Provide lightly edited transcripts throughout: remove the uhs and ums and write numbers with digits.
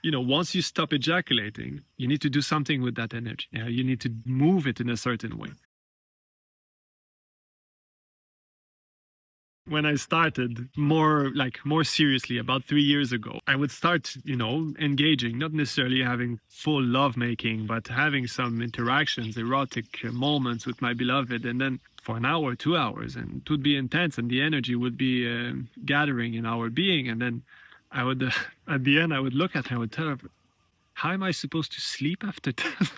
once you stop ejaculating, you need to do something with that energy. You need to move it in a certain way. When I started more seriously about 3 years ago, I would start, engaging, not necessarily having full love making, but having some interactions, erotic moments with my beloved, and then for an hour, 2 hours, and it would be intense, and the energy would be gathering in our being. And then I would, at the end, I would look at her, I would tell her, how am I supposed to sleep after that?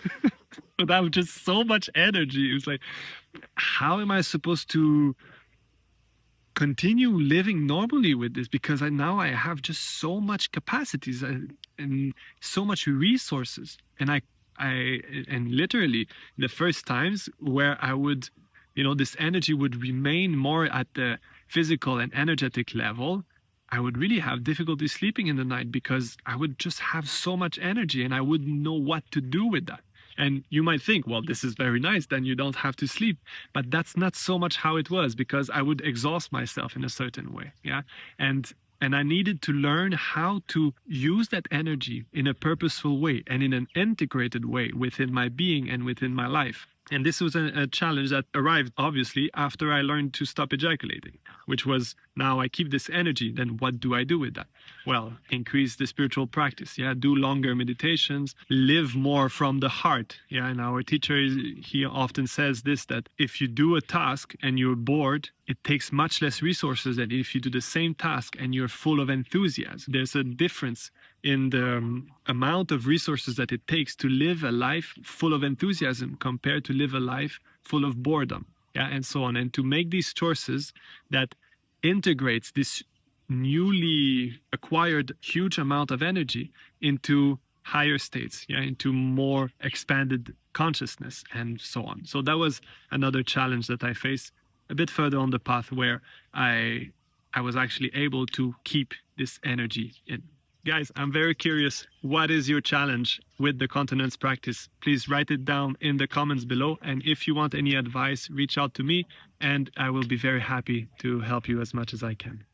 Without just so much energy. It was like, how am I supposed to continue living normally with this, because now I have just so much capacities and so much resources, and and literally the first times where I would, this energy would remain more at the physical and energetic level, I would really have difficulty sleeping in the night, because I would just have so much energy and I wouldn't know what to do with that. And you might think, well, this is very nice, then you don't have to sleep. But that's not so much how it was, because I would exhaust myself in a certain way. Yeah. And I needed to learn how to use that energy in a purposeful way and in an integrated way within my being and within my life. And this was a challenge that arrived, obviously, after I learned to stop ejaculating, which was, now I keep this energy, then what do I do with that? Well, increase the spiritual practice, do longer meditations, live more from the heart. And our teacher, he often says this, that if you do a task and you're bored, it takes much less resources than if you do the same task and you're full of enthusiasm. There's a difference in the amount of resources that it takes to live a life full of enthusiasm compared to live a life full of boredom, and so on. And to make these choices that integrates this newly acquired huge amount of energy into higher states, into more expanded consciousness and so on. So that was another challenge that I faced a bit further on the path, where I was actually able to keep this energy in. Guys, I'm very curious, what is your challenge with the continence practice? Please write it down in the comments below. And if you want any advice, reach out to me and I will be very happy to help you as much as I can.